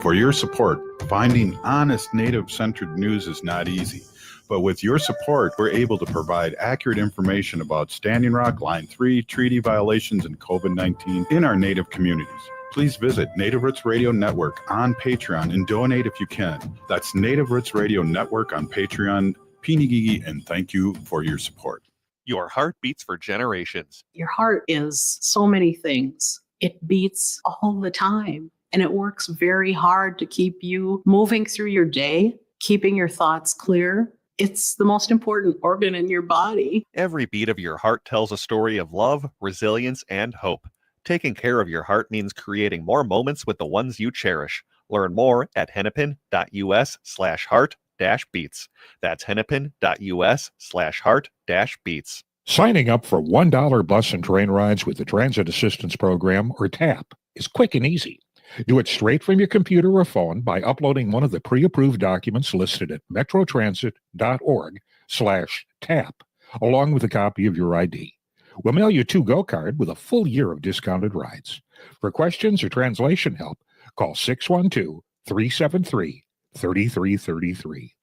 For your support, finding honest Native-centered news is not easy. But with your support, we're able to provide accurate information about Standing Rock, Line 3, treaty violations, and COVID-19 in our Native communities. Please visit Native Roots Radio Network on Patreon and donate if you can. That's Native Roots Radio Network on Patreon. Pinigigi, and thank you for your support. Your heart beats for generations. Your heart is so many things. It beats all the time. And it works very hard to keep you moving through your day, keeping your thoughts clear. It's the most important organ in your body. Every beat of your heart tells a story of love, resilience, and hope. Taking care of your heart means creating more moments with the ones you cherish. Learn more at hennepin.us/heart-beats. That's hennepin.us/heart-beats. Signing up for $1 bus and train rides with the Transit Assistance Program, or TAP, is quick and easy. Do it straight from your computer or phone by uploading one of the pre-approved documents listed at metrotransit.org/TAP, along with a copy of your ID. We'll mail you a to-go card with a full year of discounted rides. For questions or translation help, call 612-373-3333.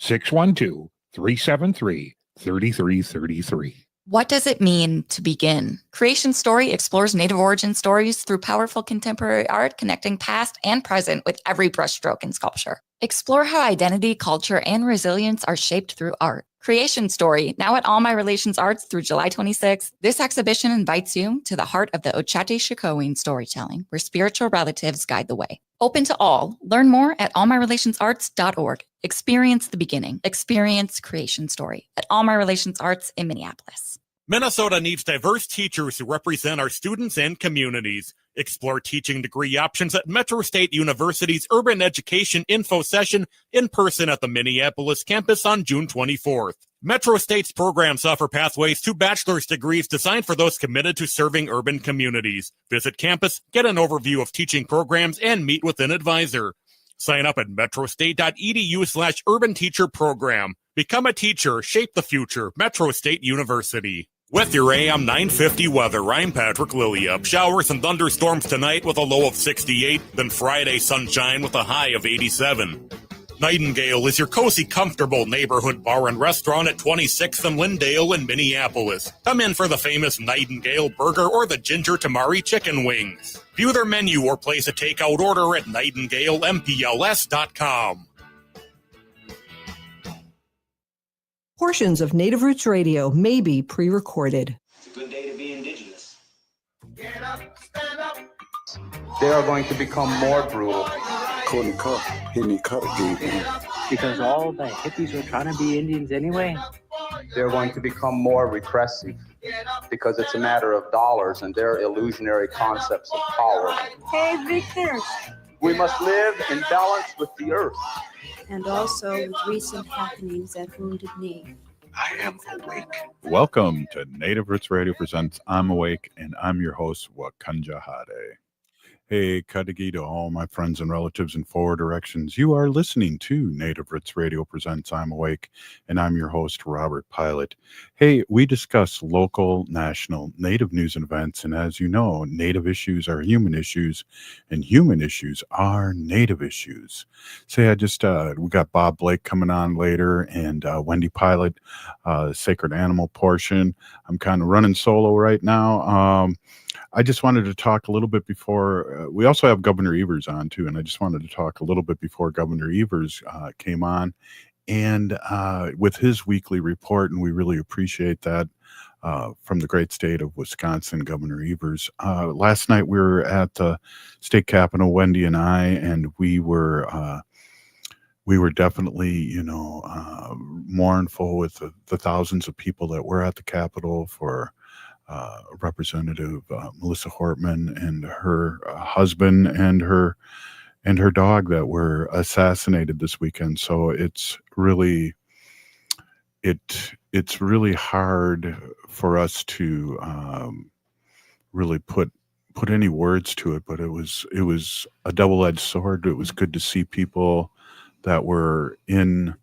612-373-3333. What does it mean to begin? Creation Story explores Native origin stories through powerful contemporary art, connecting past and present with every brushstroke in sculpture. Explore how identity, culture, and resilience are shaped through art. Creation Story, now at All My Relations Arts through July 26th. This exhibition invites you to the heart of the Ochate-Shikowin storytelling, where spiritual relatives guide the way. Open to all. Learn more at allmyrelationsarts.org. Experience the beginning. Experience Creation Story at All My Relations Arts in Minneapolis. Minnesota needs diverse teachers who represent our students and communities. Explore teaching degree options at Metro State University's Urban Education Info Session in person at the Minneapolis campus on June 24th. Metro State's programs offer pathways to bachelor's degrees designed for those committed to serving urban communities. Visit campus, get an overview of teaching programs, and meet with an advisor. Sign up at metrostate.edu/urban teacher program. Become a teacher, shape the future. Metro State University. With your AM 950 weather, I'm Patrick Lilliup. Showers and thunderstorms tonight with a low of 68, then Friday sunshine with a high of 87. Nightingale is your cozy, comfortable neighborhood bar and restaurant at 26th and Lindale in Minneapolis. Come in for the famous Nightingale burger or the ginger tamari chicken wings. View their menu or place a takeout order at nightingalempls.com. Portions of Native Roots Radio may be pre-recorded. It's a good day to be indigenous. Get up, stand up. They are going to become more brutal. Because all the hippies were trying to be Indians anyway. They're going to become more repressive because it's a matter of dollars and their illusionary concepts of power. Hey, Victor. We must live in balance with the earth. And also with recent happenings at Wounded Knee. I am awake. Welcome to Native Roots Radio presents I'm Awake, and I'm your host, Wakanja Hade. Hey, Kadagi to all my friends and relatives in four directions. You are listening to Native Roots Radio presents I'm Awake, and I'm your host, Robert Pilot. Hey, we discuss local, national, Native news and events, and as you know, Native issues are human issues, and human issues are Native issues. Say, we got Bob Blake coming on later, and Wendy Pilot, Sacred Animal portion. I'm kind of running solo right now. I just wanted to talk a little bit before, we also have Governor Evers on too, and I just wanted to talk a little bit before Governor Evers came on, and with his weekly report, and we really appreciate that from the great state of Wisconsin, Governor Evers. Last night we were at the state capitol, Wendy and I, and we were definitely, mournful with the thousands of people that were at the Capitol for Representative Melissa Hortman and her husband and her dog that were assassinated this weekend. So it's really hard for us to really put any words to it, but it was a double-edged sword. It was good to see people that were in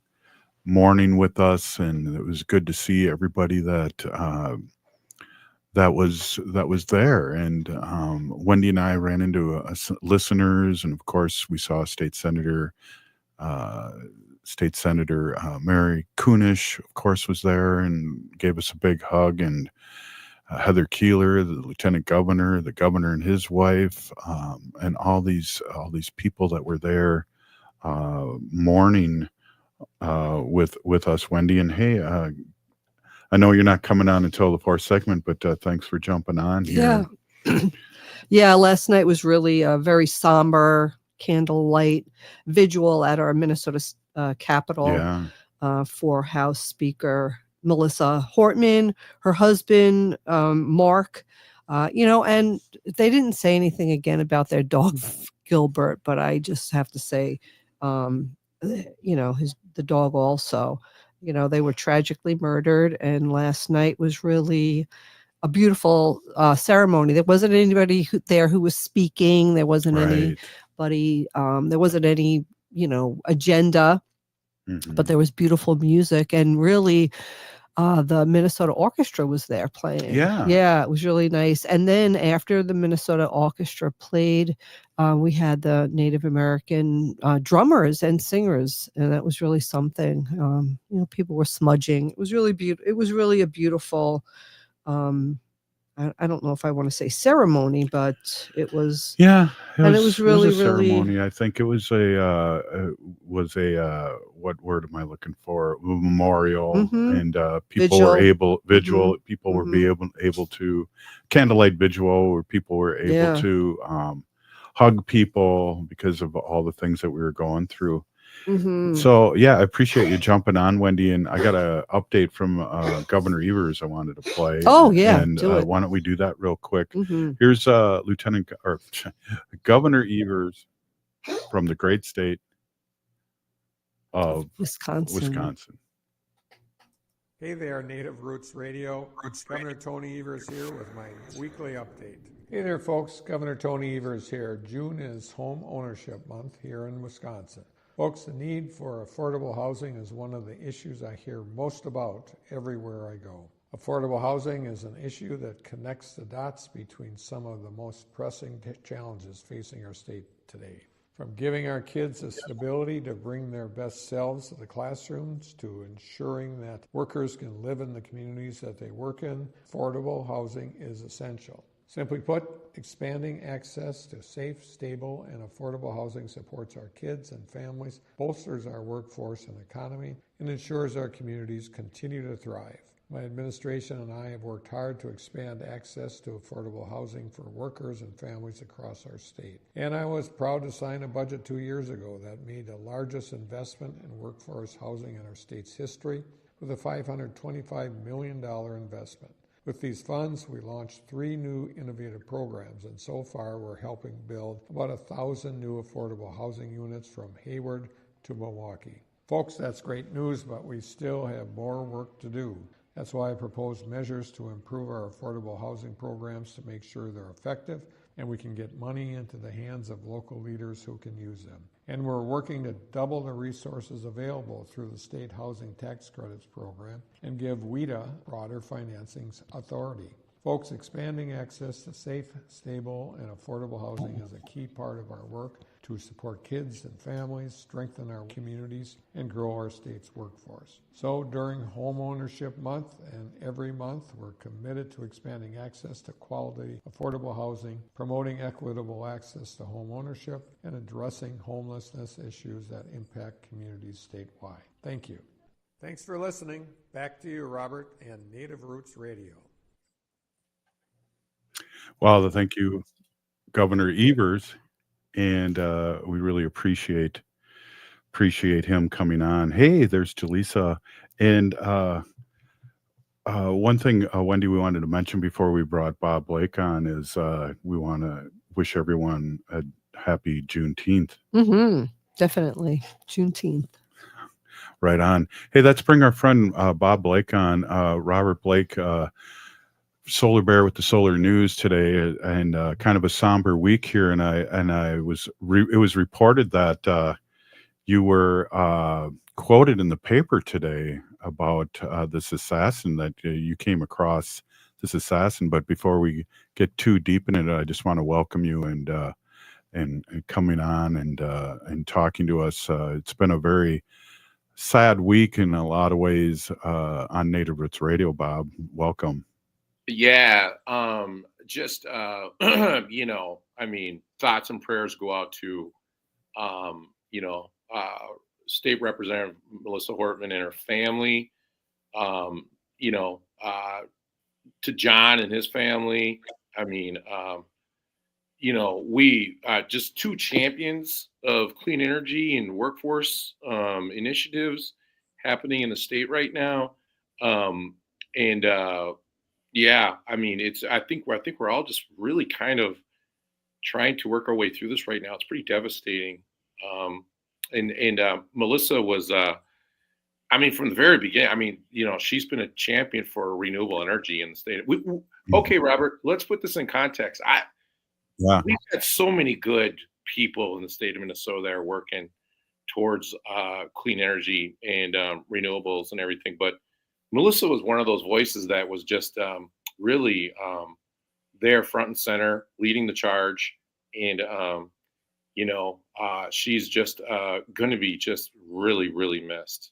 mourning with us, and it was good to see everybody that that was there. And Wendy and I ran into listeners, and of course we saw State Senator Mary Kunish, of course, was there and gave us a big hug, and Heather Keeler, the lieutenant governor, the governor and his wife, and all these people that were there mourning with us, Wendy. And hey, I know you're not coming on until the fourth segment, but thanks for jumping on here. Yeah. Yeah, last night was really a very somber candlelight vigil at our Minnesota Capitol for House Speaker Melissa Hortman, her husband, Mark, and they didn't say anything again about their dog, Gilbert, but I just have to say, the dog also, they were tragically murdered. And last night was really a beautiful ceremony. There wasn't anybody there who was speaking. There wasn't anybody, there wasn't any, agenda, but there was beautiful music, and really the Minnesota Orchestra was there playing. Yeah, it was really nice. And then after the Minnesota Orchestra played, we had the Native American drummers and singers, and that was really something. People were smudging. It was really beautiful. It was really a beautiful, I don't know if I want to say ceremony, but it was. Yeah, it was really, a ceremony. I think it was a what word am I looking for? Memorial, and people were able People were able to candlelight vigil, where people were able to hug people because of all the things that we were going through. So yeah, I appreciate you jumping on, Wendy, and I got an update from Governor Evers I wanted to play. Oh yeah, and why don't we do that real quick? Here's Governor Evers from the great state of Wisconsin. Hey there, Native Roots Radio. It's Governor Tony Evers here with my weekly update. Hey there, folks. Governor Tony Evers here. June is home ownership month here in Wisconsin. Folks, the need for affordable housing is one of the issues I hear most about everywhere I go. Affordable housing is an issue that connects the dots between some of the most pressing challenges facing our state today. From giving our kids the stability to bring their best selves to the classrooms, to ensuring that workers can live in the communities that they work in, affordable housing is essential. Simply put, expanding access to safe, stable, and affordable housing supports our kids and families, bolsters our workforce and economy, and ensures our communities continue to thrive. My administration and I have worked hard to expand access to affordable housing for workers and families across our state. And I was proud to sign a budget 2 years ago that made the largest investment in workforce housing in our state's history, with a $525 million investment. With these funds, we launched 3 new innovative programs, and so far we're helping build about 1,000 new affordable housing units from Hayward to Milwaukee. Folks, that's great news, but we still have more work to do. That's why I proposed measures to improve our affordable housing programs to make sure they're effective and we can get money into the hands of local leaders who can use them. And we're working to double the resources available through the State Housing Tax Credits Program and give WHEDA broader financing authority. Folks, expanding access to safe, stable, and affordable housing is a key part of our work to support kids and families, strengthen our communities, and grow our state's workforce. So during Home Ownership Month and every month, we're committed to expanding access to quality, affordable housing, promoting equitable access to home ownership, and addressing homelessness issues that impact communities statewide. Thank you. Thanks for listening. Back to you, Robert, and Native Roots Radio. Well, thank you, Governor Evers, and we really appreciate him coming on. Hey, there's Jalisa, and one thing, Wendy, we wanted to mention before we brought Bob Blake on is we want to wish everyone a happy Juneteenth. Definitely, Juneteenth. Right on. Hey, let's bring our friend Bob Blake on. Robert Blake. SolarBear with the Solar News today, and kind of a somber week here. And it was reported that you were quoted in the paper today about this assassin, that you came across this assassin. But before we get too deep in it, I just want to welcome you and coming on and talking to us. It's been a very sad week in a lot of ways on Native Roots Radio. Bob, welcome. Yeah, just thoughts and prayers go out to State Representative Melissa Hortman and her family, to John and his family. We just two champions of clean energy and workforce initiatives happening in the state right now. I think we're all just really kind of trying to work our way through this right now. It's pretty devastating. Melissa was, from the very beginning, she's been a champion for renewable energy in the state. Okay, Robert, let's put this in context. We've had so many good people in the state of Minnesota that are working towards clean energy and renewables and everything. But Melissa was one of those voices that was just really there front and center, leading the charge. And, she's just going to be just really, really missed.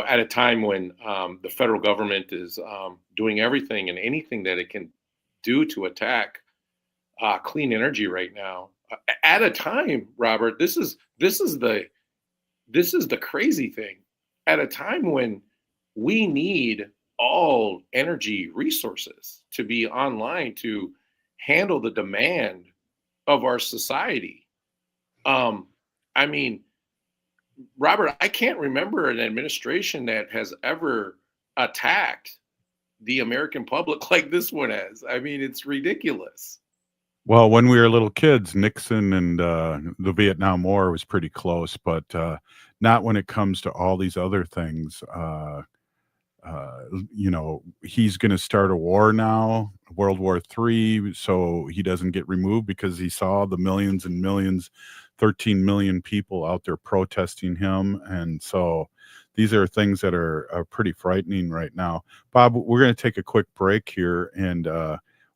At a time when the federal government is doing everything and anything that it can do to attack clean energy right now, at a time, Robert, this is the crazy thing. At a time when we need all energy resources to be online to handle the demand of our society. Robert, I can't remember an administration that has ever attacked the American public like this one has. It's ridiculous. Well, when we were little kids, Nixon and the Vietnam War was pretty close, but not when it comes to all these other things. He's going to start a war now, World War III, so he doesn't get removed because he saw the millions and millions, 13 million people out there protesting him. And so these are things that are pretty frightening right now. Bob, we're going to take a quick break here, and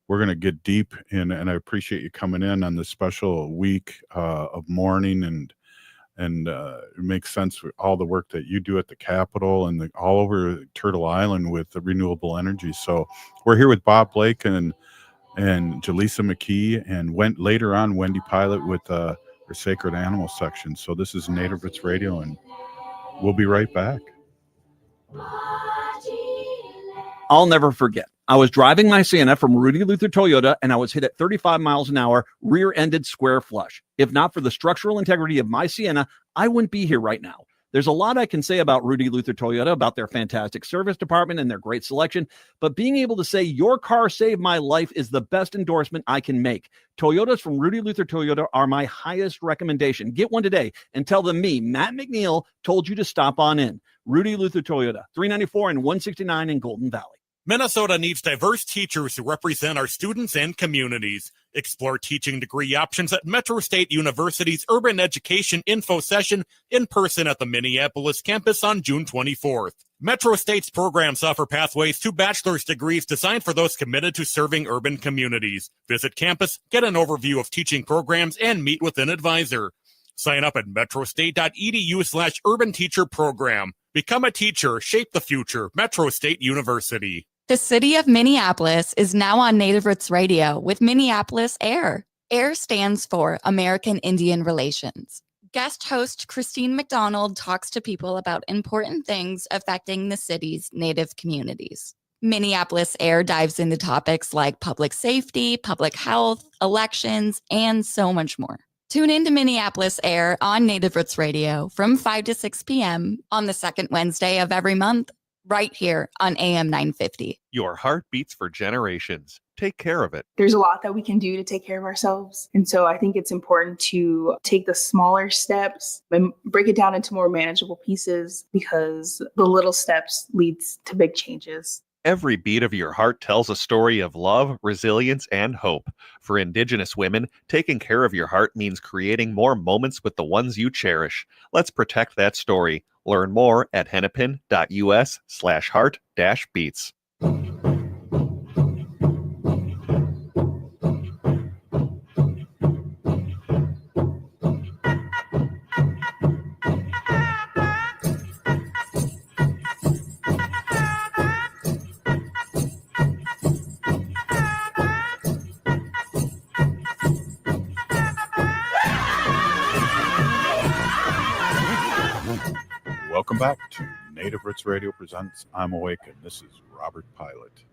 we're going to get deep in, and I appreciate you coming in on this special week of mourning, and it makes sense with all the work that you do at the Capitol and all over Turtle Island with the renewable energy. So we're here with Bob Blake and Jalisa Mckee, and later on Wendy Pilot with her Sacred Animal section. So this is Native Roots Radio, and we'll be right back. I'll never forget. I was driving my Sienna from Rudy Luther Toyota, and I was hit at 35 miles an hour, rear-ended square flush. If not for the structural integrity of my Sienna, I wouldn't be here right now. There's a lot I can say about Rudy Luther Toyota, about their fantastic service department and their great selection, but being able to say your car saved my life is the best endorsement I can make. Toyotas from Rudy Luther Toyota are my highest recommendation. Get one today and tell them me, Matt McNeil, told you to stop on in. Rudy Luther Toyota, 394 and 169 in Golden Valley. Minnesota needs diverse teachers who represent our students and communities. Explore teaching degree options at Metro State University's Urban Education Info Session in person at the Minneapolis campus on June 24th. Metro State's programs offer pathways to bachelor's degrees designed for those committed to serving urban communities. Visit campus, get an overview of teaching programs, and meet with an advisor. Sign up at metrostate.edu/urban teacher program. Become a teacher, shape the future. Metro State University. The city of Minneapolis is now on Native Roots Radio with Minneapolis AIR. AIR stands for American Indian Relations. Guest host Christine McDonald talks to people about important things affecting the city's Native communities. Minneapolis AIR dives into topics like public safety, public health, elections, and so much more. Tune in to Minneapolis AIR on Native Roots Radio from 5 to 6 p.m. on the second Wednesday of every month, right here on AM 950. Your heart beats for generations. Take care of it. There's a lot that we can do to take care of ourselves. And so I think it's important to take the smaller steps and break it down into more manageable pieces, because the little steps leads to big changes. Every beat of your heart tells a story of love, resilience, and hope. For Indigenous women, taking care of your heart means creating more moments with the ones you cherish. Let's protect that story. Learn more at hennepin.us/heart-beats. Welcome back to Native Roots Radio presents I'm Awake, and this is Robert Pilot.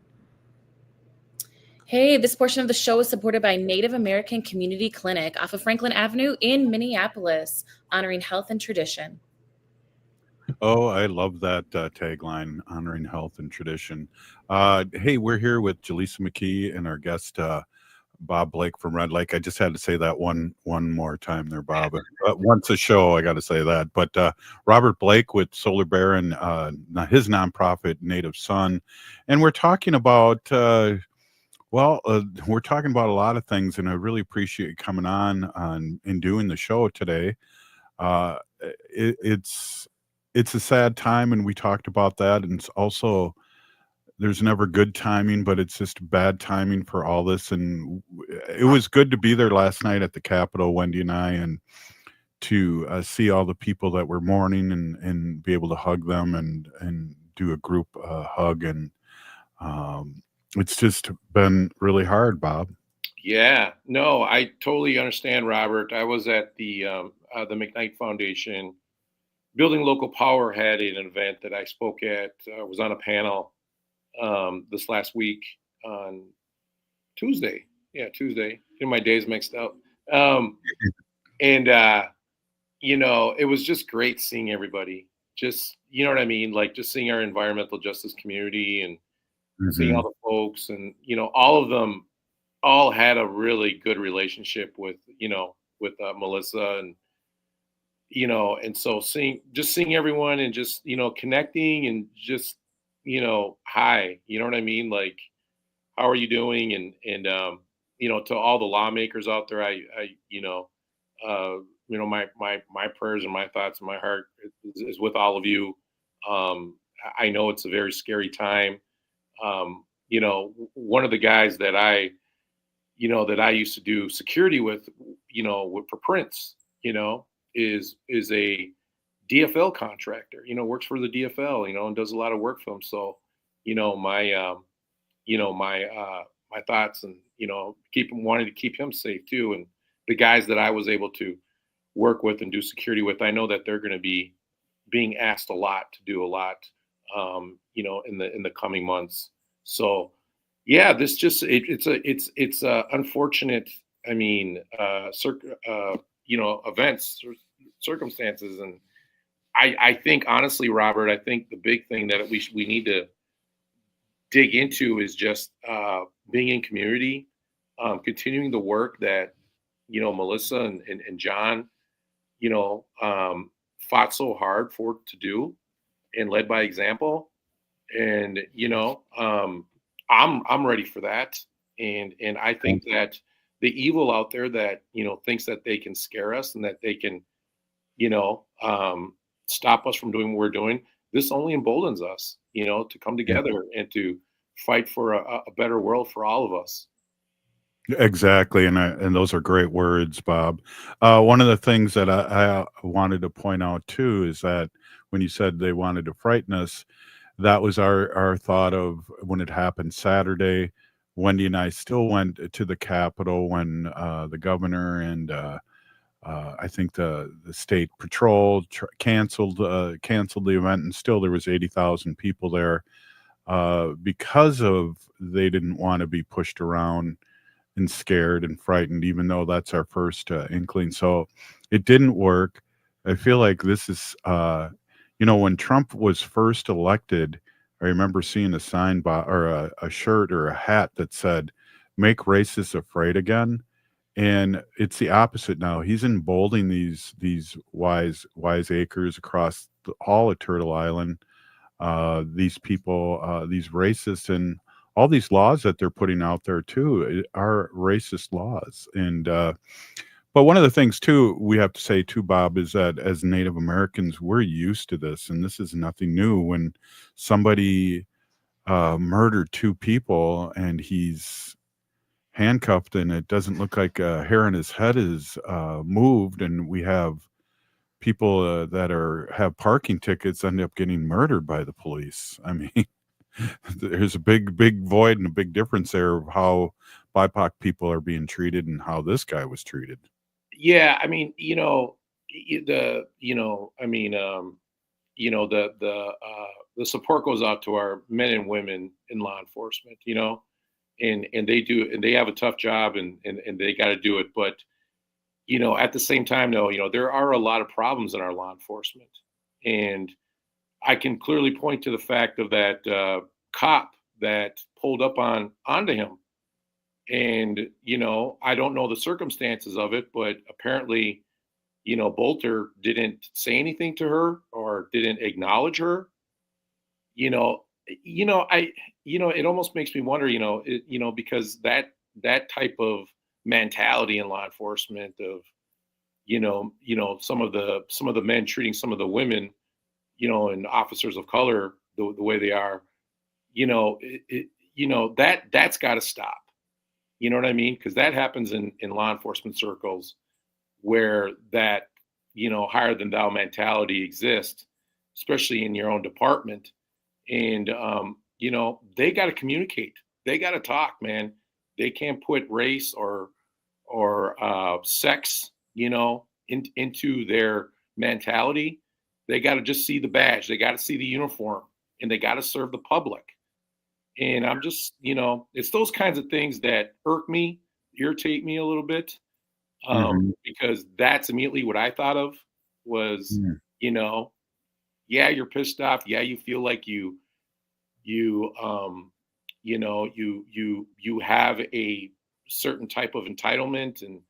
Hey, this portion of the show is supported by Native American Community Clinic off of Franklin Avenue in Minneapolis, honoring health and tradition. Oh, I love that tagline, honoring health and tradition. Hey, we're here with Jalisa Mckee and our guest, Bob Blake from Red Lake. I just had to say that one more time there, Bob. Once a show, I got to say that. But Robert Blake with SolarBear and his nonprofit Native Sun, and we're talking about we're talking about a lot of things, and I really appreciate you coming on and doing the show today. It's a sad time, and we talked about that, and it's also there's never good timing, but it's just bad timing for all this. And it was good to be there last night at the Capitol, Wendy and I, and to see all the people that were mourning and be able to hug them and do a group hug. And it's just been really hard, Bob. Yeah, no, I totally understand, Robert. I was at the McKnight Foundation. Building Local Power had an event that I spoke at, was on a panel this last week on Tuesday. Yeah, Tuesday. My days mixed up. It was just great seeing everybody. Just, you know what I mean? Like just seeing our environmental justice community and seeing all the folks and, all of them all had a really good relationship with Melissa and, and so seeing everyone and just, connecting and just, hi, you know what I mean? Like, how are you doing? And to all the lawmakers out there, my prayers and my thoughts and my heart is with all of you. I know it's a very scary time. One of the guys that I used to do security with, for Prince, is a DFL contractor, works for the DFL, and does a lot of work for them. So, my thoughts and, wanting to keep him safe too. And the guys that I was able to work with and do security with, I know that they're going to be being asked a lot to do a lot, in the coming months. So yeah, this just, it's unfortunate. I mean, events, circumstances. And I think honestly, Robert, I think the big thing that we need to dig into is just being in community, continuing the work that, Melissa and John, fought so hard to do and led by example. And, I'm ready for that. And I think that the evil out there that, thinks that they can scare us and that they can, stop us from doing what we're doing, this only emboldens us, to come together and to fight for a better world for all of us. Exactly. And those are great words, Bob. One of the things that I wanted to point out too, is that when you said they wanted to frighten us, that was our thought of when it happened Saturday. Wendy and I still went to the Capitol when the governor and I think the state patrol canceled the event, and still there was 80,000 people there because of they didn't want to be pushed around and scared and frightened, even though that's our first inkling. So it didn't work. I feel like this is, when Trump was first elected, I remember seeing a sign or a shirt or a hat that said, "Make racists afraid again." And it's the opposite now. He's emboldening these wiseacres across all of Turtle Island, these people, these racists, and all these laws that they're putting out there too are racist laws. And but one of the things too we have to say too, Bob, is that as Native Americans, we're used to this, and this is nothing new. When somebody murdered two people and he's handcuffed and it doesn't look like a hair on his head is moved, and we have people that have parking tickets end up getting murdered by the police. I mean, there's a big void and a big difference there of how BIPOC people are being treated and how this guy was treated. Yeah, I mean, the support goes out to our men and women in law enforcement, and they have a tough job and they got to do it. But, at the same time, though, there are a lot of problems in our law enforcement. And I can clearly point to the fact of that cop that pulled up onto him. And, I don't know the circumstances of it, but apparently, Bolter didn't say anything to her or didn't acknowledge her. It almost makes me wonder, because that type of mentality in law enforcement of, some of the men treating some of the women, and officers of color the way they are, that's got to stop. You know what I mean? Because that happens in law enforcement circles where that, higher than thou mentality exists, especially in your own department. And, they got to communicate. They got to talk, man. They can't put race or sex, into their mentality. They got to just see the badge. They got to see the uniform, and they got to serve the public. And I'm just, it's those kinds of things that irk me, irritate me a little bit, because that's immediately what I thought of was, yeah, you're pissed off. Yeah, you feel like you have a certain type of entitlement, and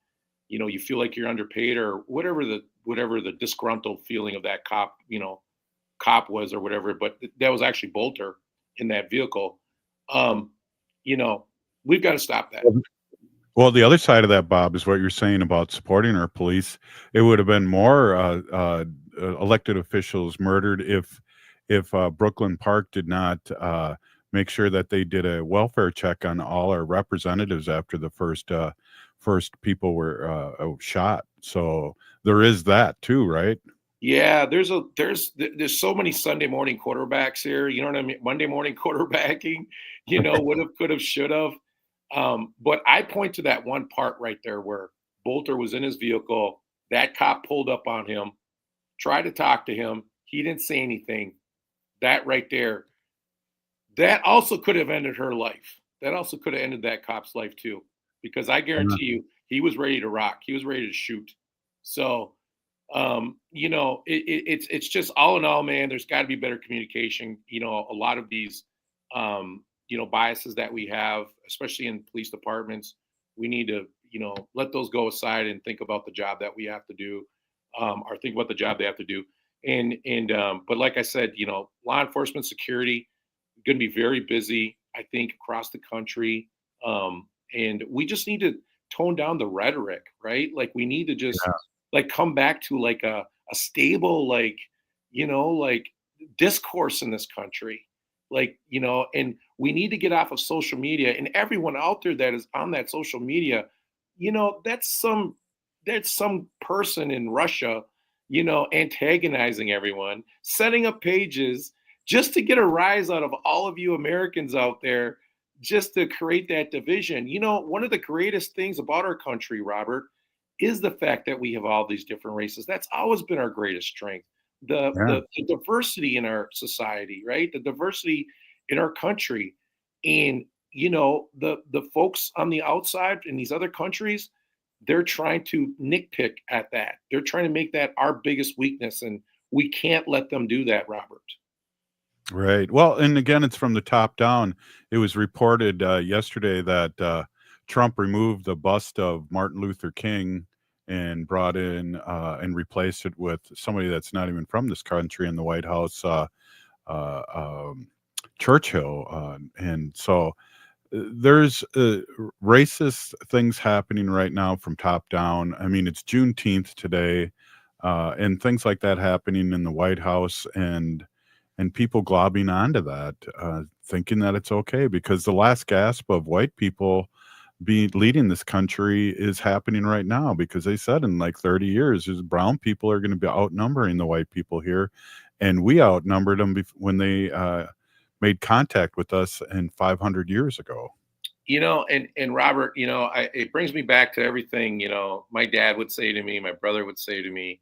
you feel like you're underpaid or whatever the disgruntled feeling of that cop was or whatever. But that was actually Bolter in that vehicle. We've got to stop that. Well, the other side of that, Bob, is what you're saying about supporting our police. It would have been more elected officials murdered if Brooklyn Park did not make sure that they did a welfare check on all our representatives after the first people were shot. So there is that too, right? Yeah, there's so many Sunday morning quarterbacks here. You know what I mean? Monday morning quarterbacking. Would have, could have, should have. But I point to that one part right there where Bolter was in his vehicle. That cop pulled up on him, tried to talk to him. He didn't say anything. That right there, that also could have ended her life. That also could have ended that cop's life too, because I guarantee you, he was ready to rock. He was ready to shoot. So, it's just all in all, man, there's got to be better communication. A lot of these, biases that we have, especially in police departments, we need to, let those go aside and think about the job that we have to do, or think about the job they have to do. But like I said, law enforcement security going to be very busy, I think, across the country. And we just need to tone down the rhetoric, right? Like we need to just come back to like a stable, discourse in this country. And we need to get off of social media, and everyone out there that is on that social media, that's some person in Russia, antagonizing everyone, setting up pages just to get a rise out of all of you Americans out there, just to create that division. One of the greatest things about our country, Robert, is the fact that we have all these different races. That's always been our greatest strength. The diversity in our society, right? The diversity in our country. And, the folks on the outside in these other countries, they're trying to nitpick at that. They're trying to make that our biggest weakness. And we can't let them do that, Robert. Right. Well, and again, it's from the top down. It was reported yesterday that Trump removed the bust of Martin Luther King and brought in and replaced it with somebody that's not even from this country in the White House, Churchill. And so there's racist things happening right now from top down. I mean, it's Juneteenth today, and things like that happening in the White House, and people globbing onto that, thinking that it's okay, because the last gasp of white people leading this country is happening right now, because they said in like 30 years, brown people are going to be outnumbering the white people here. And we outnumbered them when they made contact with us in 500 years ago. And Robert, it brings me back to everything, my dad would say to me, my brother would say to me,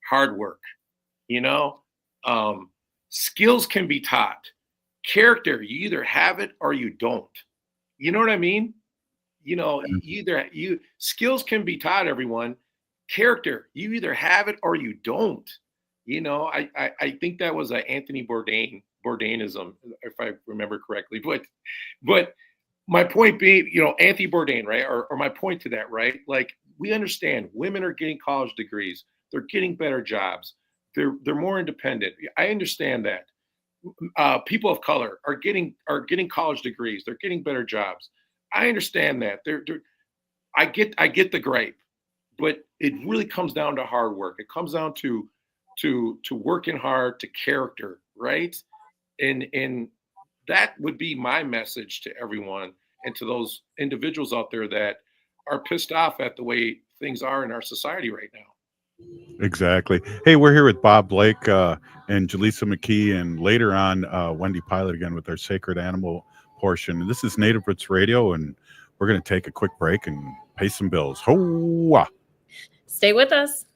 hard work, Skills can be taught. Character, you either have it or you don't. You know what I mean? You know, skills can be taught, everyone. Character, you either have it or you don't. You know, I think that was a Anthony Bourdainism, if I remember correctly. But my point being, you know, Anthony Bourdain, right? Or my point to that, right? Like, we understand women are getting college degrees. They're getting better jobs. They're more independent. I understand that. People of color are getting college degrees. They're getting better jobs. I understand that. I get the gripe, but it really comes down to hard work. It comes down to working hard, to character, right? And that would be my message to everyone and to those individuals out there that are pissed off at the way things are in our society right now. Exactly. Hey, we're here with Bob Blake and Jalisa Mckee, and later on Wendy Pilot again with our Sacred Animal portion. This is Native Roots Radio, and we're going to take a quick break and pay some bills. Ho-wah. Stay with us.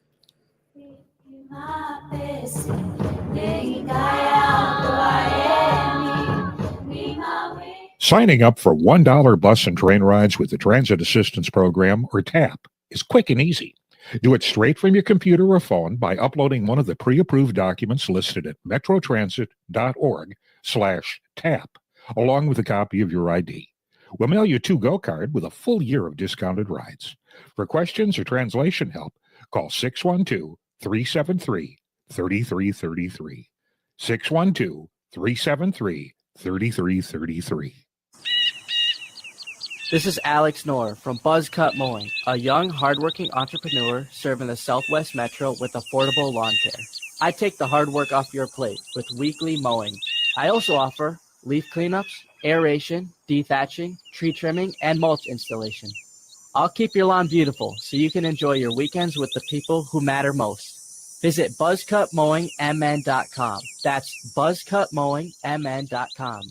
Signing up for $1 bus and train rides with the Transit Assistance Program, or TAP, is quick and easy. Do it straight from your computer or phone by uploading one of the pre-approved documents listed at metrotransit.org/TAP, along with a copy of your ID. We'll mail you a to-go card with a full year of discounted rides. For questions or translation help, call 612-373-3333. 612-373-3333. This is Alex Knorr from Buzzcut Mowing, a young, hardworking entrepreneur serving the Southwest Metro with affordable lawn care. I take the hard work off your plate with weekly mowing. I also offer leaf cleanups, aeration, dethatching, tree trimming, and mulch installation. I'll keep your lawn beautiful so you can enjoy your weekends with the people who matter most. Visit buzzcutmowingmn.com. That's buzzcutmowingmn.com.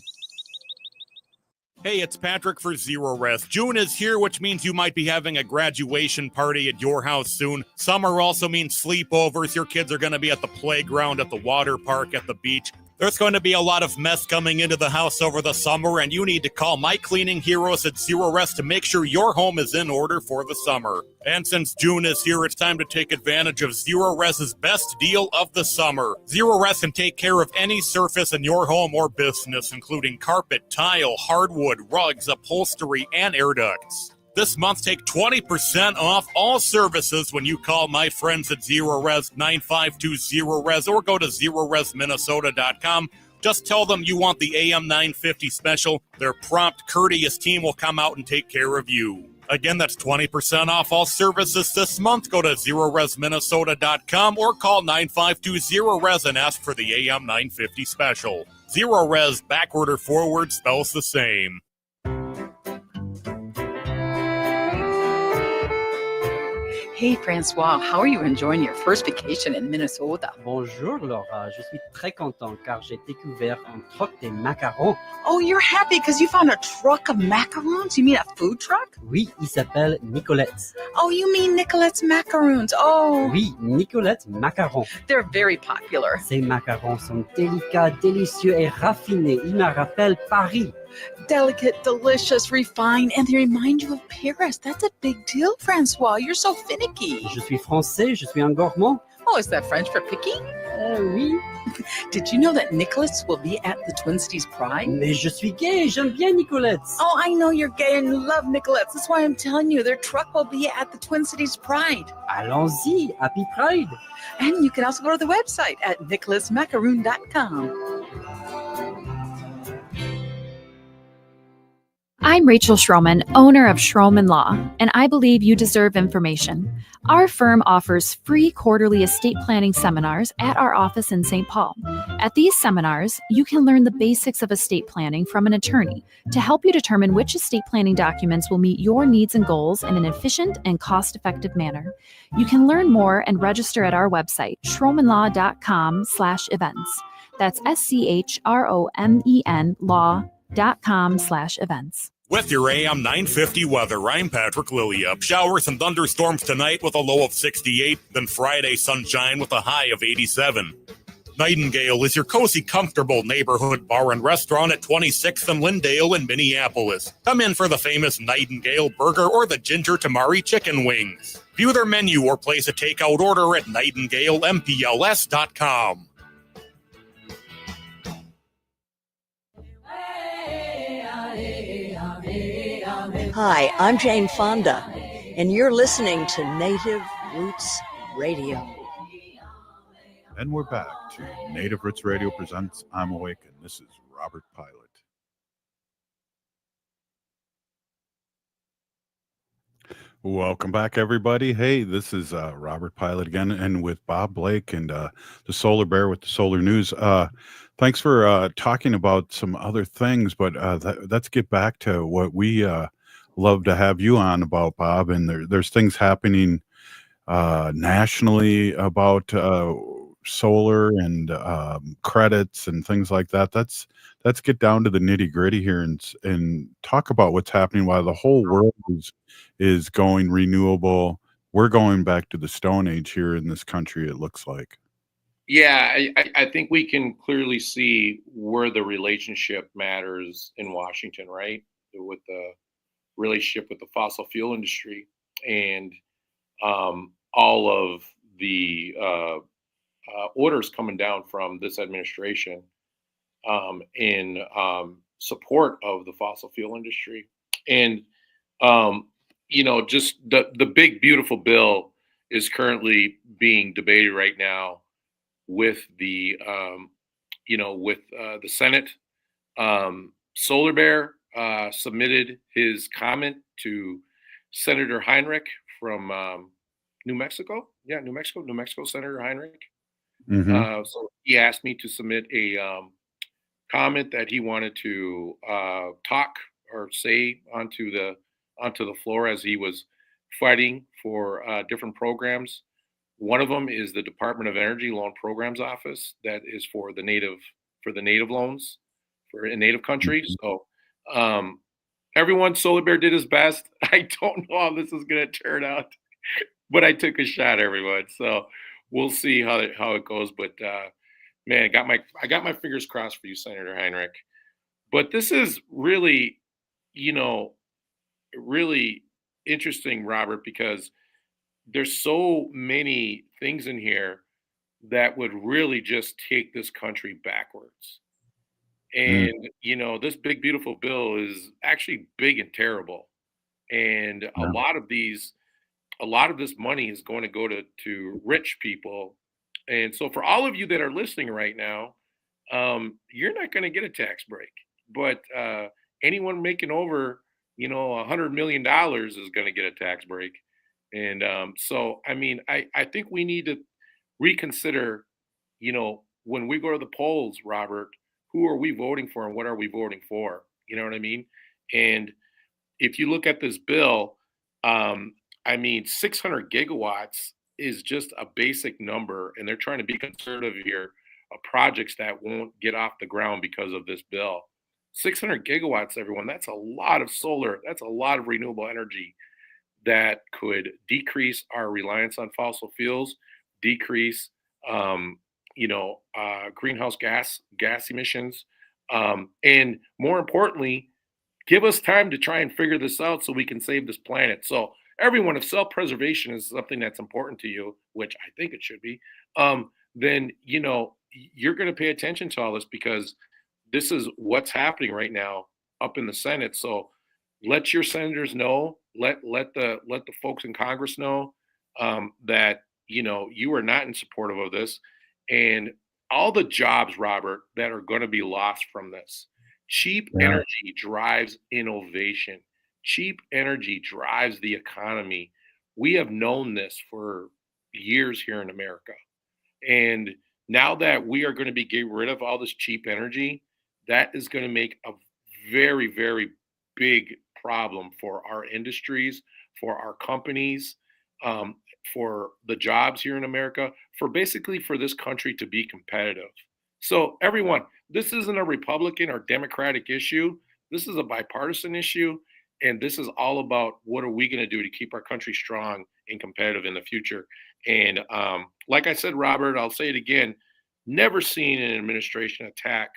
Hey, it's Patrick for Zero Rest. June is here, which means you might be having a graduation party at your house soon. Summer also means sleepovers. Your kids are going to be at the playground, at the water park, at the beach. There's going to be a lot of mess coming into the house over the summer, and you need to call my cleaning heroes at Zero Rest to make sure your home is in order for the summer. And since June is here, it's time to take advantage of Zero Rest's best deal of the summer. Zero Rest can take care of any surface in your home or business, including carpet, tile, hardwood, rugs, upholstery, and air ducts. This month, take 20% off all services when you call my friends at Zero Res 9520-RES or go to ZeroResMinnesota.com. Just tell them you want the AM 950 special. Their prompt, courteous team will come out and take care of you. Again, that's 20% off all services this month. Go to ZeroResMinnesota.com or call 9520-RES and ask for the AM 950 special. Zero Res, backward or forward, spells the same. Hey François, how are you enjoying your first vacation in Minnesota? Bonjour Laura, je suis très content car j'ai découvert un truc de macarons. Oh, you're happy because you found a truck of macaroons? You mean a food truck? Oui, il s'appelle Nicolette's. Oh, you mean Nicolette's macaroons? Oh. Oui, Nicolette's macarons. They're very popular. Ces macarons sont délicats, délicieux et raffinés. Ils me rappellent Paris. Delicate, delicious, refined, and they remind you of Paris. That's a big deal, Francois. You're so finicky. Je suis français, je suis un gourmand. Oh, is that French for picky? Oui. Did you know that Nicolette's will be at the Twin Cities Pride? Mais je suis gay, j'aime bien Nicolette's. Oh, I know you're gay and you love Nicolette's. That's why I'm telling you, their truck will be at the Twin Cities Pride. Allons-y, happy Pride. And you can also go to the website at nicoletsmacaroon.com. I'm Rachel Schroman, owner of Schroman Law, and I believe you deserve information. Our firm offers free quarterly estate planning seminars at our office in St. Paul. At these seminars, you can learn the basics of estate planning from an attorney to help you determine which estate planning documents will meet your needs and goals in an efficient and cost-effective manner. You can learn more and register at our website, schromenlaw.com/events. That's SCHROMEN law.com/events. With your AM 950 weather, I'm Patrick Lilliup. Showers and thunderstorms tonight with a low of 68, then Friday sunshine with a high of 87. Nightingale is your cozy, comfortable neighborhood bar and restaurant at 26th and Lindale in Minneapolis. Come in for the famous Nightingale burger or the ginger tamari chicken wings. View their menu or place a takeout order at nightingalempls.com. Hi, I'm Jane Fonda, and you're listening to Native Roots Radio. And we're back to Native Roots Radio presents I'm Awake, and this is Robert Pilot. Welcome back, everybody. Hey, this is Robert Pilot again, and with Bob Blake and the Solar Bear with the Solar News. Thanks for talking about some other things, but let's get back to what we love to have you on about, Bob. And there's things happening nationally about solar and credits and things like that. Let's get down to the nitty gritty here and talk about what's happening while the whole world is going renewable. We're going back to the Stone Age here in this country, it looks like. Yeah, I think we can clearly see where the relationship matters in Washington, right? With the relationship with the fossil fuel industry and all of the orders coming down from this administration in support of the fossil fuel industry. And, just the big, beautiful bill is currently being debated right now with the, the Senate. SolarBear submitted his comment to Senator Heinrich from New Mexico. Yeah, New Mexico, Senator Heinrich. Mm-hmm. So he asked me to submit a comment that he wanted to talk or say onto the floor as he was fighting for different programs. One of them is the Department of Energy Loan Programs Office that is for the native loans in native countries. So everyone, SolarBear did his best. I don't know how this is going to turn out, but I took a shot, everyone. So we'll see how it goes. But man, I got my fingers crossed for you, Senator Heinrich. But this is really, really interesting, Robert, because there's so many things in here that would really just take this country backwards. And, this big, beautiful bill is actually big and terrible. And a lot of this money is going to go to rich people. And so for all of you that are listening right now, you're not going to get a tax break. But anyone making over, $100 million is going to get a tax break. And so, I mean, I think we need to reconsider, when we go to the polls, Robert, who are we voting for and what are we voting for? You know what I mean? And if you look at this bill, 600 gigawatts is just a basic number, and they're trying to be conservative here of projects that won't get off the ground because of this bill. 600 gigawatts, everyone, that's a lot of solar. That's a lot of renewable energy that could decrease our reliance on fossil fuels, decrease, greenhouse gas emissions, and more importantly, give us time to try and figure this out so we can save this planet. So everyone, if self-preservation is something that's important to you, which I think it should be, then, you're going to pay attention to all this because this is what's happening right now up in the Senate. So let your senators know, let the folks in Congress know that, you are not in support of this, and all the jobs, Robert, that are going to be lost from this. Cheap energy drives innovation. Cheap energy drives the economy. We have known this for years here in America. And now that we are going to be getting rid of all this cheap energy, that is going to make a very, very big problem for our industries, for our companies, for the jobs here in America, for this country to be competitive. So everyone, this isn't a Republican or Democratic issue. This is a bipartisan issue. And this is all about what are we going to do to keep our country strong and competitive in the future. And like I said, Robert, I'll say it again, never seen an administration attack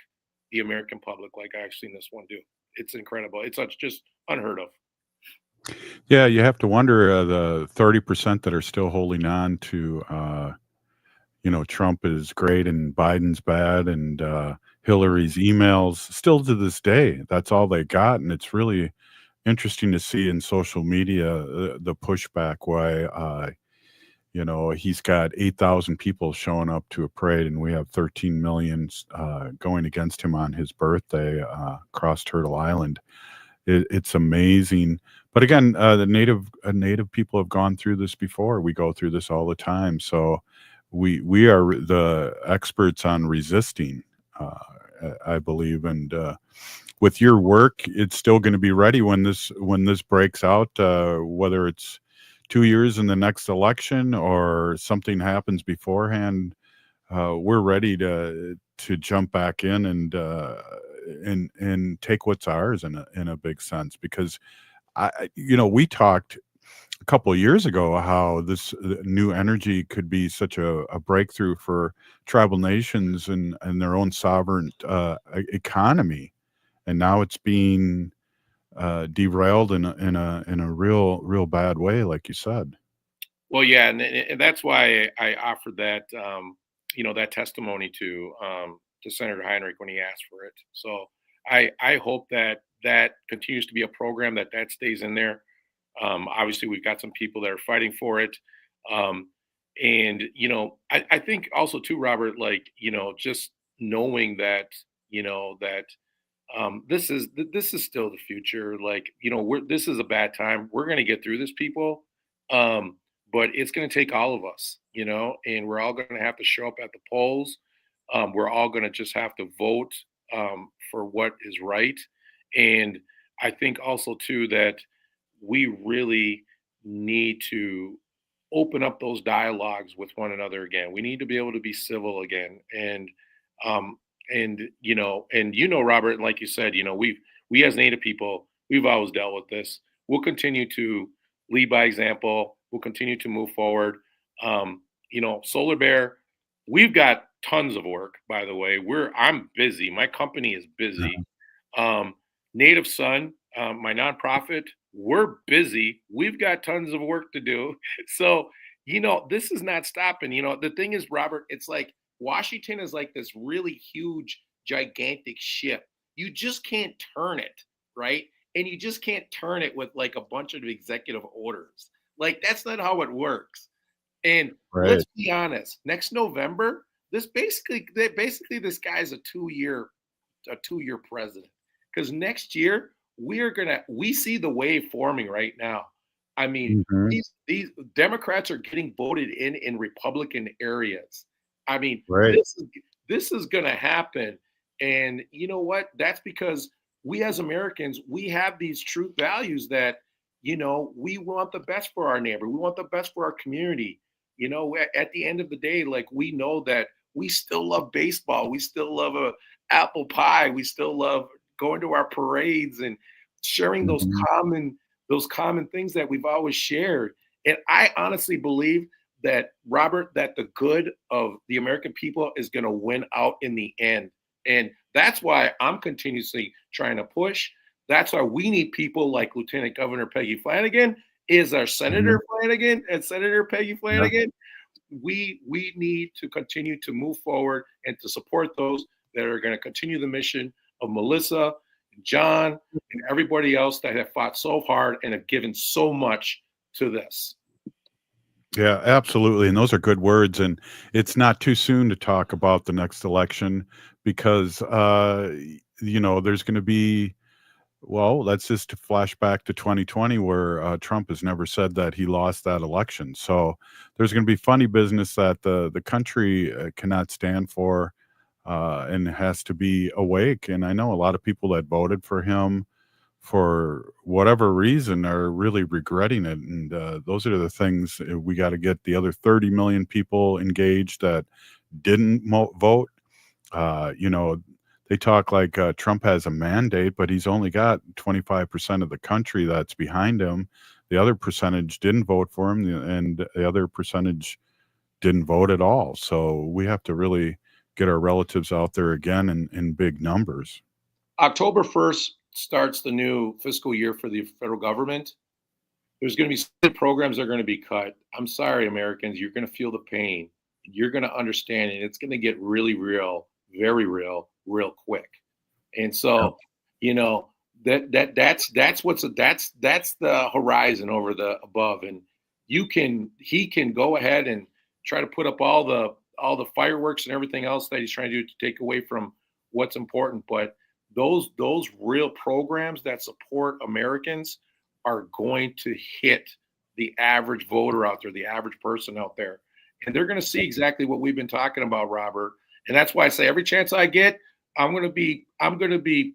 the American public like I've seen this one do. It's incredible. It's just unheard of. Yeah, you have to wonder the 30% that are still holding on to, Trump is great and Biden's bad and Hillary's emails still to this day. That's all they got. And it's really interesting to see in social media the pushback why, he's got 8,000 people showing up to a parade and we have 13 million going against him on his birthday across Turtle Island. It's amazing. But again, the native people have gone through this before. We go through this all the time. So we are the experts on resisting, I believe. And with your work, it's still going to be ready when this breaks out, whether it's 2 years in the next election or something happens beforehand. We're ready to jump back in and take what's ours in a big sense, because we talked a couple of years ago how this new energy could be such a breakthrough for tribal nations and their own sovereign economy, and now it's being derailed in a real bad way, like you said. Well, yeah, and that's why I offered that that testimony to Senator Heinrich when he asked for it. So I hope that continues to be a program that stays in there. Obviously, we've got some people that are fighting for it, and I think also too, Robert, like just knowing that this is still the future. Like this is a bad time. We're going to get through this, people. But it's going to take all of us, and we're all going to have to show up at the polls. We're all going to just have to vote for what is right. And I think also, too, that we really need to open up those dialogues with one another again. We need to be able to be civil again. And Robert, and like you said, we as Native people, we've always dealt with this. We'll continue to lead by example. We'll continue to move forward. SolarBear, we've got tons of work, by the way. I'm busy. My company is busy. Native Sun, my nonprofit, we're busy. We've got tons of work to do. So, this is not stopping. The thing is, Robert, it's like Washington is like this really huge, gigantic ship. You just can't turn it, right? And you just can't turn it with like a bunch of executive orders. Like, that's not how it works. And let's be honest, next November, this guy's a two-year president. Because next year we see the wave forming right now. I mean, these Democrats are getting voted in Republican areas. I mean, this is gonna happen. And you know what? That's because we as Americans, we have these true values that we want the best for our neighbor. We want the best for our community. At the end of the day, like, we know that we still love baseball. We still love a apple pie. We still love going to our parades and sharing those common things that we've always shared. And I honestly believe that, Robert, that the good of the American people is going to win out in the end. And that's why I'm continuously trying to push. That's why we need people like Lieutenant Governor Peggy Flanagan, is our Senator Flanagan and Senator Peggy Flanagan. We need to continue to move forward and to support those that are going to continue the mission of Melissa, John, and everybody else that have fought so hard and have given so much to this. Yeah, absolutely. And those are good words. And it's not too soon to talk about the next election because, there's going to be, well, let's just flash back to 2020 where Trump has never said that he lost that election. So there's going to be funny business that the country cannot stand for and has to be awake. And I know a lot of people that voted for him for whatever reason are really regretting it. And those are the things we got to get the other 30 million people engaged that didn't vote. They talk like Trump has a mandate, but he's only got 25% of the country that's behind him. The other percentage didn't vote for him, and the other percentage didn't vote at all. So we have to really get our relatives out there again in big numbers. October 1st starts the new fiscal year for the federal government. There's going to be some programs that are going to be cut. I'm sorry, Americans, you're going to feel the pain. You're going to understand it. It's going to get really real, very real quick. And so, that's the horizon over the above. And he can go ahead and try to put up all the fireworks and everything else that he's trying to do to take away from what's important. But those real programs that support Americans are going to hit the average voter out there, the average person out there. And they're going to see exactly what we've been talking about, Robert. And that's why I say every chance I get, I'm going to be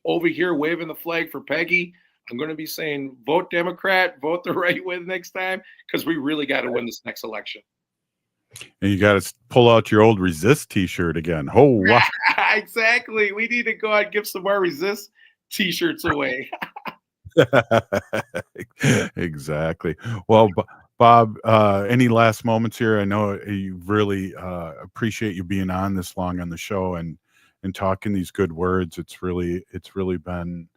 over here waving the flag for Peggy. I'm going to be saying, vote Democrat, vote the right way the next time, because we really got to win this next election. And you got to pull out your old Resist T-shirt again. Oh, wow. Exactly. We need to go out and give some more Resist T-shirts away. Exactly. Well, Bob, any last moments here? I know you really appreciate you being on this long on the show and talking these good words. It's really been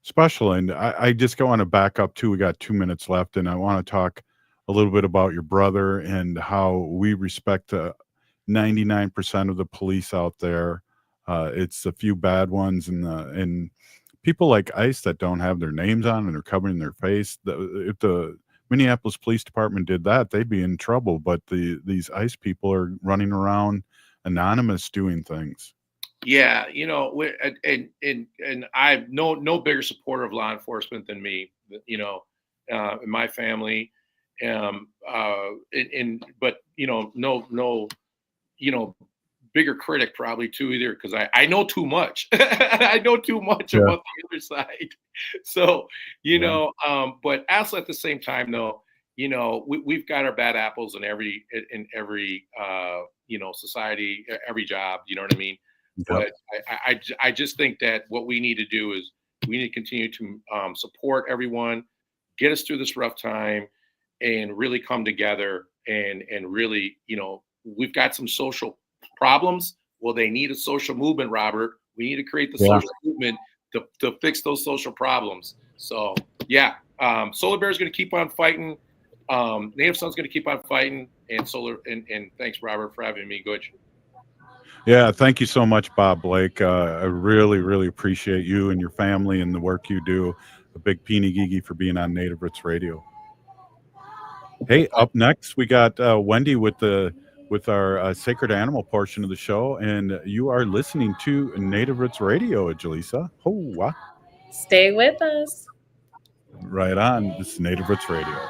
special. And I just want to back up too. We got 2 minutes left, and I want to talk a little bit about your brother and how we respect 99% of the police out there. It's a few bad ones and people like ICE that don't have their names on and are covering their face. If the Minneapolis Police Department did that, they'd be in trouble. But these ICE people are running around anonymous doing things. Yeah, and I'm no bigger supporter of law enforcement than me. In my family, but no bigger critic probably too either, because I know too much. I know too much about the other side. So but also at the same time though, we've got our bad apples in every society, every job. You know what I mean? But I just think that what we need to do is we need to continue to support everyone, get us through this rough time, and really come together and really, we've got some social problems. Well, they need a social movement, Robert. We need to create the social movement to fix those social problems. So SolarBear is going to keep on fighting. Native Son's going to keep on fighting, and and thanks, Robert, for having me. Good. Yeah, thank you so much, Bob Blake. I really, really appreciate you and your family and the work you do. A big peeny gigi for being on Native Roots Radio. Hey, up next we got Wendy with our sacred animal portion of the show, and you are listening to Native Roots Radio, Jalisa. Oh, wow. Stay with us. Right on. This is Native Roots Radio.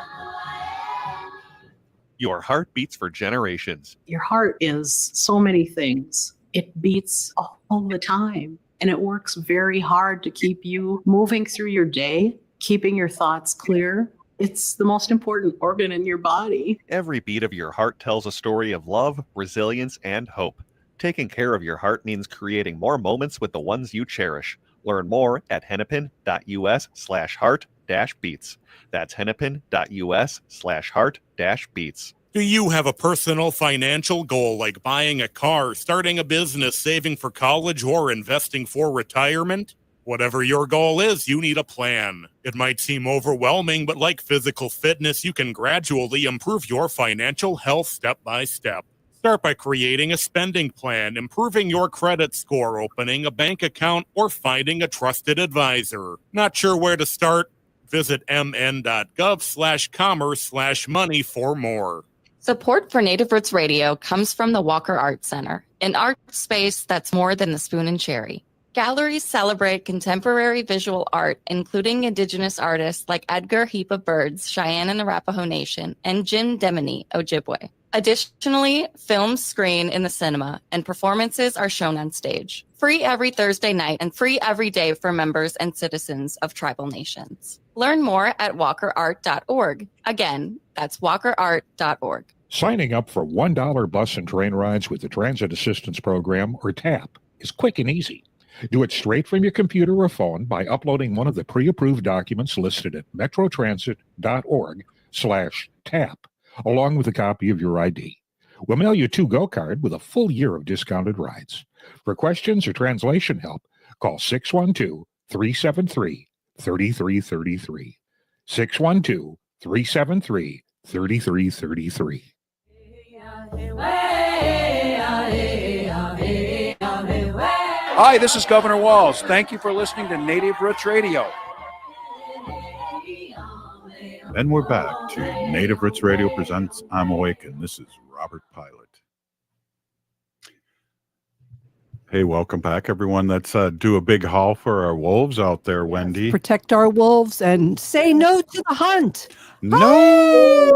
Your heart beats for generations. Your heart is so many things. It beats all the time, and it works very hard to keep you moving through your day, keeping your thoughts clear. It's the most important organ in your body. Every beat of your heart tells a story of love, resilience, and hope. Taking care of your heart means creating more moments with the ones you cherish. Learn more at hennepin.us/heart-beats. That's hennepin.us/heart-beats. Do you have a personal financial goal like buying a car, starting a business, saving for college, or investing for retirement? Whatever your goal is, you need a plan. It might seem overwhelming, but like physical fitness, you can gradually improve your financial health step by step. Start by creating a spending plan, improving your credit score, opening a bank account, or finding a trusted advisor. Not sure where to start? Visit mn.gov/commerce/money for more. Support for Native Roots Radio comes from the Walker Art Center, an art space that's more than the spoon and cherry. Galleries celebrate contemporary visual art, including Indigenous artists like Edgar Heap of Birds, Cheyenne and Arapaho Nation, and Jim Demini, Ojibwe. Additionally, films screen in the cinema, and performances are shown on stage. Free every Thursday night and free every day for members and citizens of tribal nations. Learn more at walkerart.org. Again, that's walkerart.org. Signing up for $1 bus and train rides with the Transit Assistance Program, or TAP, is quick and easy. Do it straight from your computer or phone by uploading one of the pre-approved documents listed at metrotransit.org/TAP, along with a copy of your ID. We'll mail you a to-go card with a full year of discounted rides. For questions or translation help, call 612-373-3333. 612-373-3333. Hi, this is Governor Walz. Thank you for listening to Native Roots Radio. And we're back to Native Roots Radio presents I'm Awake, and this is Robert Pilot. Hey, welcome back, everyone. Let's do a big haul for our wolves out there, Wendy. Protect our wolves and say no to the hunt. No!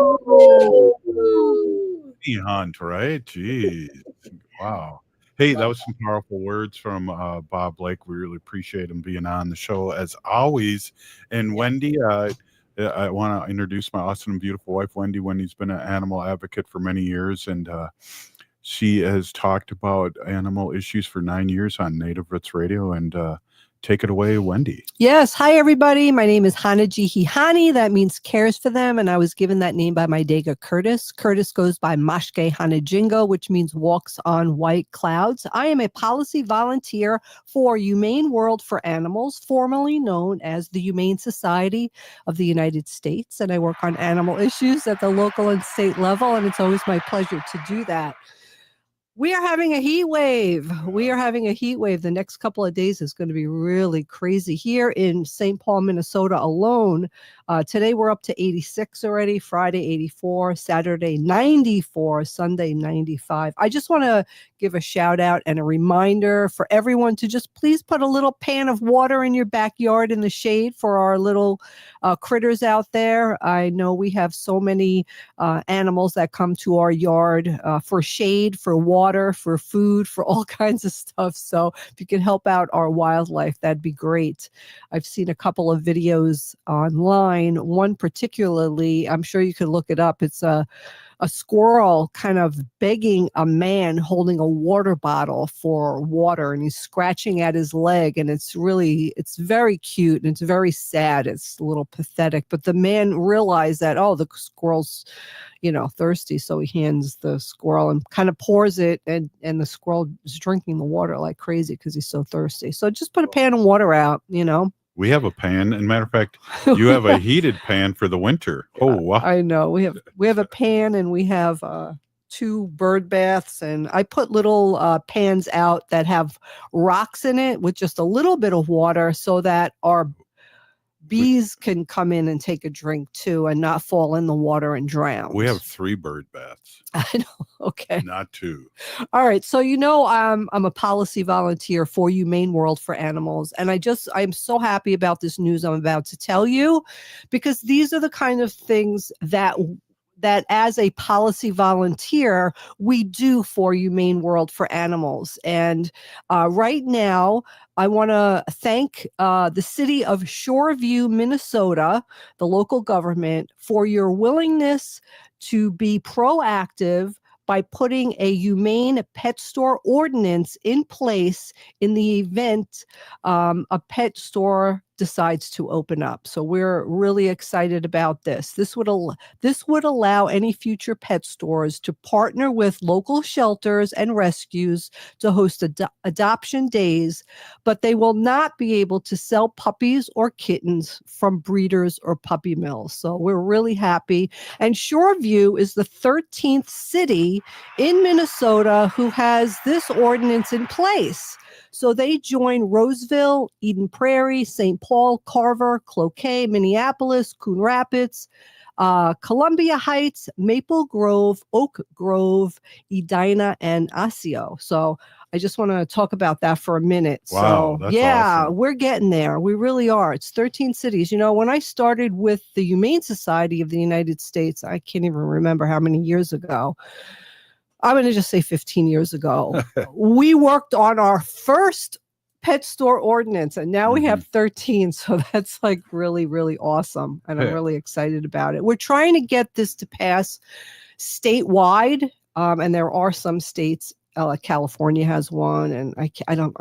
Hunt, right? Jeez. Wow. Hey, that was some powerful words from Bob Blake. We really appreciate him being on the show as always. And Wendy, I want to introduce my awesome and beautiful wife, Wendy. Wendy's been an animal advocate for many years, and she has talked about animal issues for 9 years on Native Roots Radio. And take it away, Wendy. Yes. Hi, everybody. My name is Hanajihihani. That means cares for them. And I was given that name by my Dega Curtis. Curtis goes by Mashke Hanajingo, which means walks on white clouds. I am a policy volunteer for Humane World for Animals, formerly known as the Humane Society of the United States. And I work on animal issues at the local and state level. And it's always my pleasure to do that. We are having a heat wave. The next couple of days is going to be really crazy here in St. Paul, Minnesota alone. Today we're up to 86 already, Friday 84, Saturday 94, Sunday 95. I just want to give a shout out and a reminder for everyone to just please put a little pan of water in your backyard in the shade for our little critters out there. I know we have so many animals that come to our yard for shade, for water, for food, for all kinds of stuff. So if you can help out our wildlife, that'd be great. I've seen a couple of videos online. One particularly, I'm sure you could look it up. It's a squirrel kind of begging a man holding a water bottle for water, and he's scratching at his leg, and it's very cute and it's very sad. It's a little pathetic, but the man realized that, oh, the squirrel's, thirsty. So he hands the squirrel and kind of pours it, and the squirrel is drinking the water like crazy because he's so thirsty. So just put a pan of water out, We have a pan. And matter of fact, you have a heated pan for the winter. Oh, wow. I know. We have a pan, and we have 2 bird baths, and I put little pans out that have rocks in it with just a little bit of water so that our bees can come in and take a drink too and not fall in the water and drown. We have 3 bird baths. I know. Okay. Not 2. All right. So, I'm a policy volunteer for Humane World for Animals. And I'm so happy about this news I'm about to tell you, because these are the kind of things that as a policy volunteer, we do for Humane World for Animals. And right now, I want to thank the city of Shoreview, Minnesota, the local government, for your willingness to be proactive by putting a humane pet store ordinance in place in the event a pet store decides to open up. So we're really excited about this. This would allow any future pet stores to partner with local shelters and rescues to host adoption days, but they will not be able to sell puppies or kittens from breeders or puppy mills. So we're really happy. And Shoreview is the 13th city in Minnesota who has this ordinance in place. So they join Roseville, Eden Prairie, St. Paul, Carver, Cloquet, Minneapolis, Coon Rapids, Columbia Heights, Maple Grove, Oak Grove, Edina, and Osseo. So I just want to talk about that for a minute. Wow, so that's yeah, awesome. We're getting there. We really are. It's 13 cities. When I started with the Humane Society of the United States, I can't even remember how many years ago. I'm going to just say 15 years ago, we worked on our first pet store ordinance, and now we have 13. So that's like really, really awesome. And I'm really excited about it. We're trying to get this to pass statewide. And there are some states, California has one, and I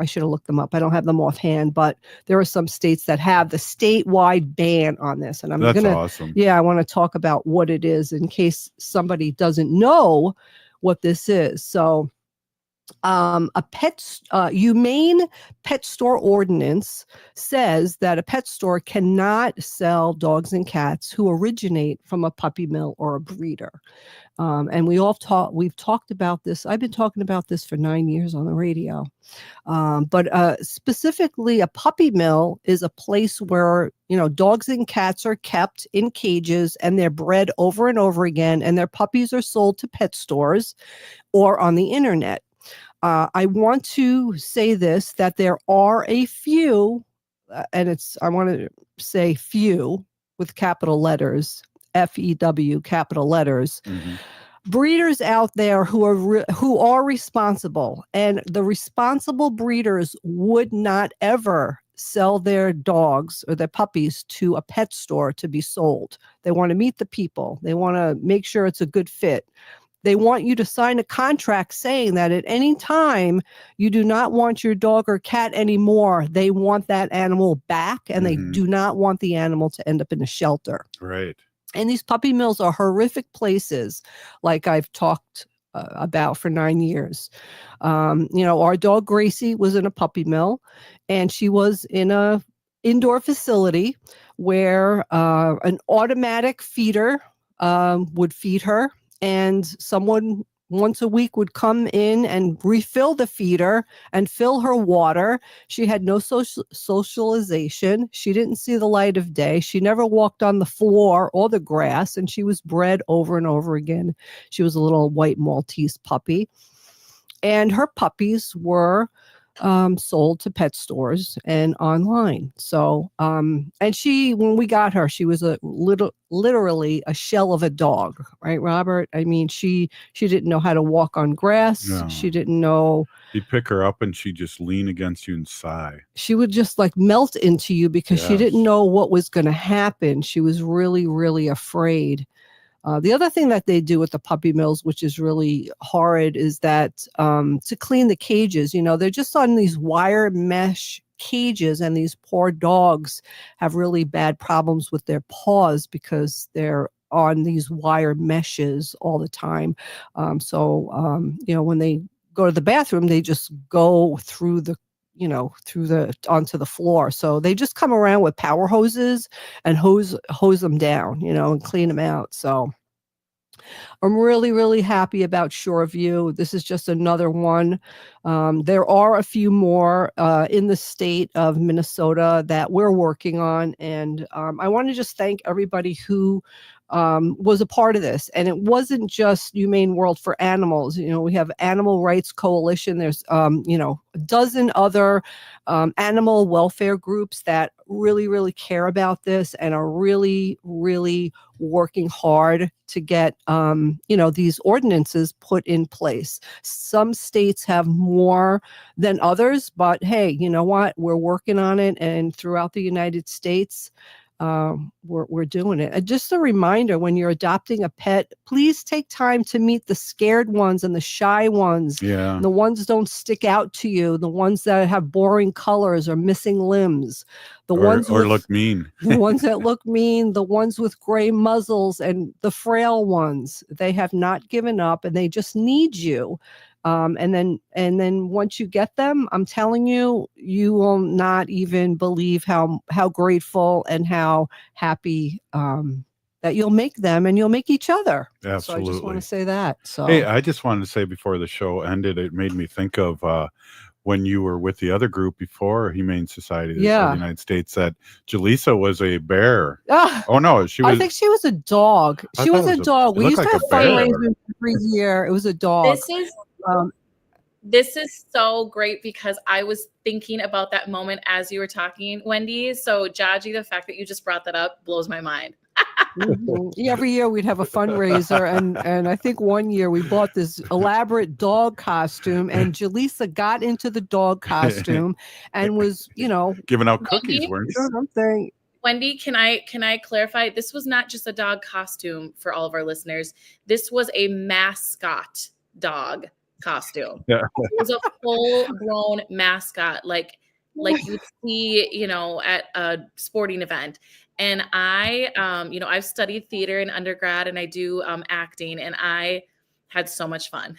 should have looked them up. I don't have them offhand, but there are some states that have the statewide ban on this. And That's awesome. Yeah, I want to talk about what it is in case somebody doesn't know what this is. So humane pet store ordinance says that a pet store cannot sell dogs and cats who originate from a puppy mill or a breeder. And we've talked about this. I've been talking about this for 9 years on the radio. But specifically, a puppy mill is a place where, dogs and cats are kept in cages and they're bred over and over again, and their puppies are sold to pet stores or on the internet. I want to say this, that there are a few, I want to say few with capital letters, FEW, capital letters, breeders out there who are responsible, and the responsible breeders would not ever sell their dogs or their puppies to a pet store to be sold. They want to meet the people. They want to make sure it's a good fit. They want you to sign a contract saying that at any time you do not want your dog or cat anymore, they want that animal back, and they do not want the animal to end up in a shelter. Right. And these puppy mills are horrific places, like I've talked about for 9 years. Our dog Gracie was in a puppy mill, and she was in a indoor facility where an automatic feeder would feed her. And someone once a week would come in and refill the feeder and fill her water. She had no socialization. She didn't see the light of day. She never walked on the floor or the grass, and she was bred over and over again. She was a little white Maltese puppy. And her puppies were sold to pet stores and online. So, and when we got her, she was literally a shell of a dog, right, Robert? I mean, she didn't know how to walk on grass. No. She didn't know. You'd pick her up and she'd just lean against you and sigh. She would just like melt into you because she didn't know what was going to happen. She was really, really afraid. The other thing that they do with the puppy mills, which is really horrid, is that to clean the cages, they're just on these wire mesh cages, and these poor dogs have really bad problems with their paws because they're on these wire meshes all the time. When they go to the bathroom, they just go through onto the floor. So they just come around with power hoses and hose them down, and clean them out. So I'm really, really happy about Shoreview. This is just another one. There are a few more in the state of Minnesota that we're working on. And I want to just thank everybody who was a part of this. And it wasn't just Humane World for Animals. We have Animal Rights Coalition. There's, a dozen other animal welfare groups that really, really care about this and are really, really working hard to get, these ordinances put in place. Some states have more than others, but hey, you know what? We're working on it. And throughout the United States, we're doing it. And just a reminder, when you're adopting a pet, please take time to meet the scared ones and the shy ones. Yeah. The ones that don't stick out to you, the ones that have boring colors or missing limbs, the ones look mean. the ones that look mean, the ones with gray muzzles, and the frail ones. They have not given up, and they just need you. And then once you get them, I'm telling you, you will not even believe how grateful and how happy that you'll make them, and you'll make each other. Absolutely. So I just want to say that. So hey, I just wanted to say before the show ended, it made me think of when you were with the other group before Humane Society of the United States, that Jalisa was a bear. Oh no, she was. I think she was a dog. She was a dog. We used to have fundraisers every year. It was a dog. This is so great because I was thinking about that moment as you were talking, Wendy. So, Jaji, the fact that you just brought that up blows my mind. Every year we'd have a fundraiser, and I think one year we bought this elaborate dog costume, and Jalisa got into the dog costume and was, giving out cookies, weren't you? Something. Wendy, can I clarify? This was not just a dog costume for all of our listeners. This was a mascot dog costume. Yeah. It was a full-blown mascot, like you'd see, at a sporting event. And I, I've studied theater in undergrad, and I do acting, and I had so much fun.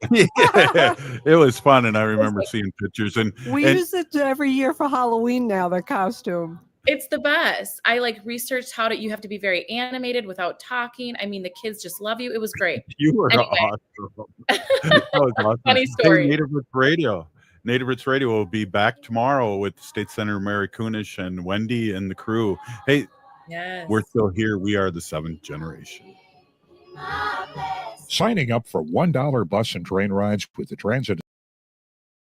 Yeah, it was fun, and I remember seeing pictures. And We use it every year for Halloween now, the costume. It's the best. I researched you have to be very animated without talking. I mean, the kids just love you. It was great. You were Anyway. awesome. That was awesome. Funny story. Hey, Native Roots Radio. Native Roots Radio will be back tomorrow with State Senator Mary Kunish and Wendy and the crew. Hey, yes. We're still here. We are the seventh generation. Signing up for $1 bus and train rides with the transit